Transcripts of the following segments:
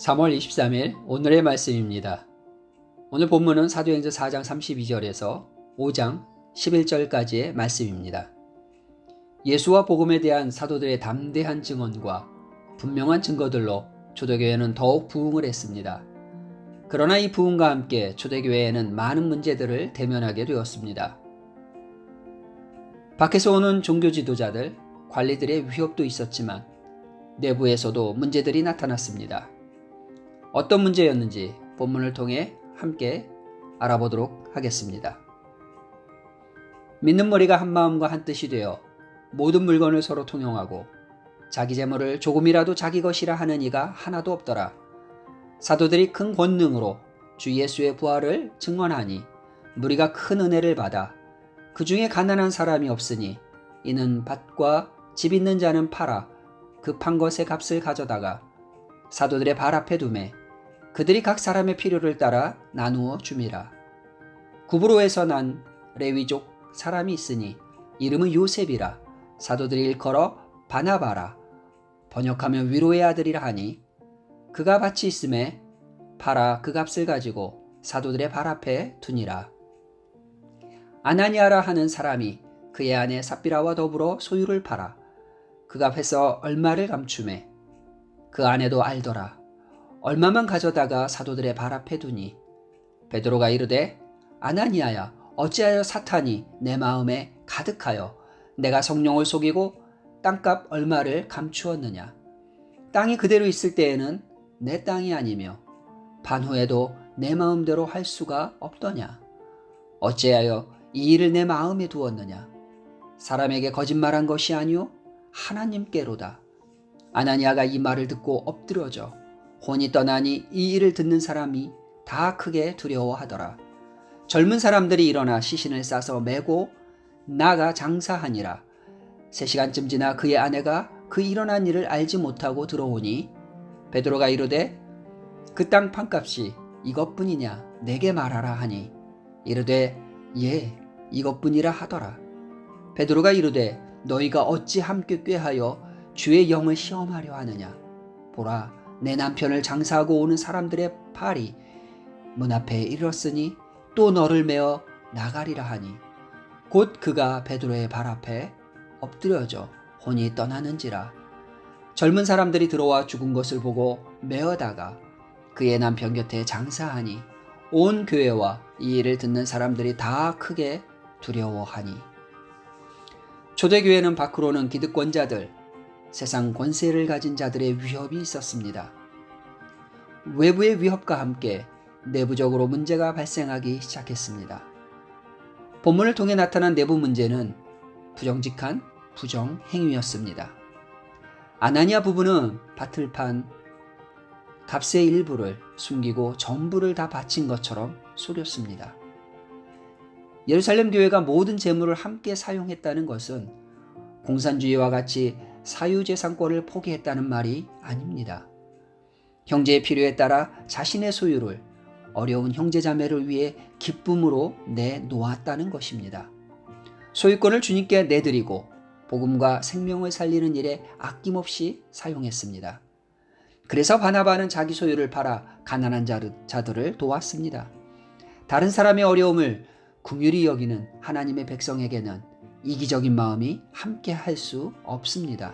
3월 23일 오늘의 말씀입니다. 오늘 본문은 사도행전 4장 32절에서 5장 11절까지의 말씀입니다. 예수와 복음에 대한 사도들의 담대한 증언과 분명한 증거들로 초대교회는 더욱 부흥을 했습니다. 그러나 이 부흥과 함께 초대교회에는 많은 문제들을 대면하게 되었습니다. 밖에서 오는 종교 지도자들, 관리들의 위협도 있었지만 내부에서도 문제들이 나타났습니다. 어떤 문제였는지 본문을 통해 함께 알아보도록 하겠습니다. 믿는 머리가 한 마음과 한 뜻이 되어 모든 물건을 서로 통용하고 자기 재물을 조금이라도 자기 것이라 하는 이가 하나도 없더라. 사도들이 큰 권능으로 주 예수의 부활을 증언하니 무리가 큰 은혜를 받아 그 중에 가난한 사람이 없으니 이는 밭과 집 있는 자는 팔아 그 판 것의 값을 가져다가 사도들의 발 앞에 두매 그들이 각 사람의 필요를 따라 나누어 줌이라. 구브로에서 난 레위족 사람이 있으니 이름은 요셉이라. 사도들이 일컬어 바나바라. 번역하면 위로의 아들이라 하니 그가 밭이 있음에 팔아 그 값을 가지고 사도들의 발 앞에 두니라. 아나니아라 하는 사람이 그의 아내 삽비라와 더불어 소유를 팔아 그 값에서 얼마를 감추매 그 아내도 알더라. 얼마만 가져다가 사도들의 발 앞에 두니 베드로가 이르되 아나니아야 어찌하여 사탄이 내 마음에 가득하여 내가 성령을 속이고 땅값 얼마를 감추었느냐. 땅이 그대로 있을 때에는 내 땅이 아니며 반후에도 내 마음대로 할 수가 없더냐. 어찌하여 이 일을 내 마음에 두었느냐. 사람에게 거짓말한 것이 아니오 하나님께로다. 아나니아가 이 말을 듣고 엎드려져 혼이 떠나니 이 일을 듣는 사람이 다 크게 두려워하더라. 젊은 사람들이 일어나 시신을 싸서 메고 나가 장사하니라. 3시간쯤 지나 그의 아내가 그 일어난 일을 알지 못하고 들어오니 베드로가 이르되 그 땅 판값이 이것뿐이냐 내게 말하라 하니 이르되 예 이것뿐이라 하더라. 베드로가 이르되 너희가 어찌 함께 꾀하여 주의 영을 시험하려 하느냐. 보라 내 남편을 장사하고 오는 사람들의 팔이 문 앞에 이르렀으니 또 너를 메어 나가리라 하니 곧 그가 베드로의 발 앞에 엎드려져 혼이 떠나는지라. 젊은 사람들이 들어와 죽은 것을 보고 메어다가 그의 남편 곁에 장사하니 온 교회와 이 일을 듣는 사람들이 다 크게 두려워하니. 초대교회는 밖으로는 기득권자들, 세상 권세를 가진 자들의 위협이 있었습니다. 외부의 위협과 함께 내부적으로 문제가 발생하기 시작했습니다. 본문을 통해 나타난 내부 문제는 부정직한 부정행위였습니다. 아나니아 부부는 밭을 판 값의 일부를 숨기고 전부를 다 바친 것처럼 속였습니다. 예루살렘 교회가 모든 재물을 함께 사용했다는 것은 공산주의와 같이 사유재산권을 포기했다는 말이 아닙니다. 형제의 필요에 따라 자신의 소유를 어려운 형제자매를 위해 기쁨으로 내놓았다는 것입니다. 소유권을 주님께 내드리고 복음과 생명을 살리는 일에 아낌없이 사용했습니다. 그래서 바나바는 자기 소유를 팔아 가난한 자들을 도왔습니다. 다른 사람의 어려움을 긍휼히 여기는 하나님의 백성에게는 이기적인 마음이 함께 할 수 없습니다.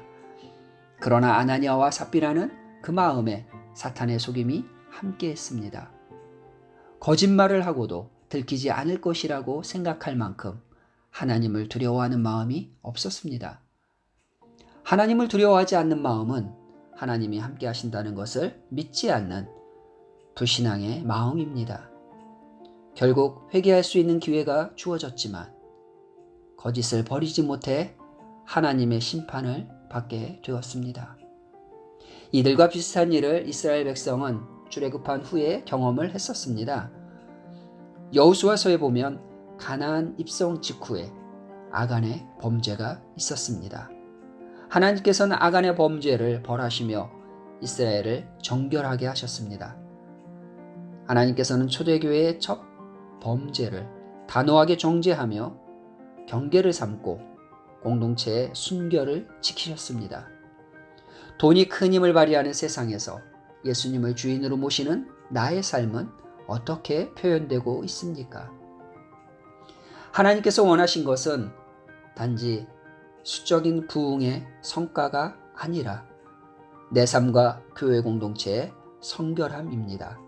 그러나 아나니아와 삽비라는 그 마음에 사탄의 속임이 함께 했습니다. 거짓말을 하고도 들키지 않을 것이라고 생각할 만큼 하나님을 두려워하는 마음이 없었습니다. 하나님을 두려워하지 않는 마음은 하나님이 함께 하신다는 것을 믿지 않는 불신앙의 마음입니다. 결국 회개할 수 있는 기회가 주어졌지만 거짓을 버리지 못해 하나님의 심판을 받게 되었습니다. 이들과 비슷한 일을 이스라엘 백성은 출애굽한 후에 경험을 했었습니다. 여호수아서에 보면 가나안 입성 직후에 아간의 범죄가 있었습니다. 하나님께서는 아간의 범죄를 벌하시며 이스라엘을 정결하게 하셨습니다. 하나님께서는 초대교회의 첫 범죄를 단호하게 정죄하며 경계를 삼고 공동체의 순결을 지키셨습니다. 돈이 큰 힘을 발휘하는 세상에서 예수님을 주인으로 모시는 나의 삶은 어떻게 표현되고 있습니까? 하나님께서 원하신 것은 단지 수적인 부흥의 성과가 아니라 내 삶과 교회 공동체의 성결함입니다.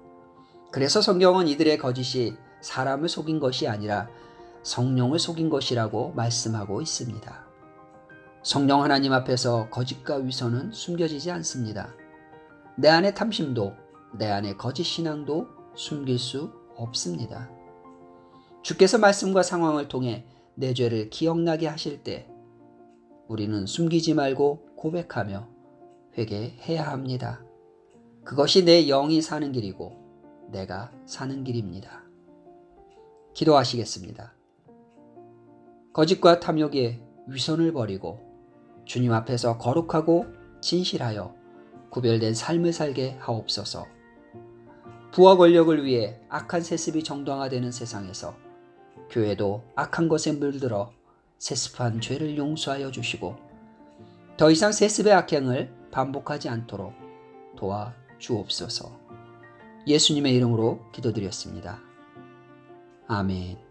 그래서 성경은 이들의 거짓이 사람을 속인 것이 아니라 성령을 속인 것이라고 말씀하고 있습니다. 성령 하나님 앞에서 거짓과 위선은 숨겨지지 않습니다. 내 안의 탐심도 내 안의 거짓 신앙도 숨길 수 없습니다. 주께서 말씀과 상황을 통해 내 죄를 기억나게 하실 때 우리는 숨기지 말고 고백하며 회개해야 합니다. 그것이 내 영이 사는 길이고 내가 사는 길입니다. 기도하시겠습니다. 거짓과 탐욕의 위선을 버리고 주님 앞에서 거룩하고 진실하여 구별된 삶을 살게 하옵소서. 부와 권력을 위해 악한 세습이 정당화되는 세상에서 교회도 악한 것에 물들어 세습한 죄를 용서하여 주시고 더 이상 세습의 악행을 반복하지 않도록 도와 주옵소서. 예수님의 이름으로 기도드렸습니다. 아멘.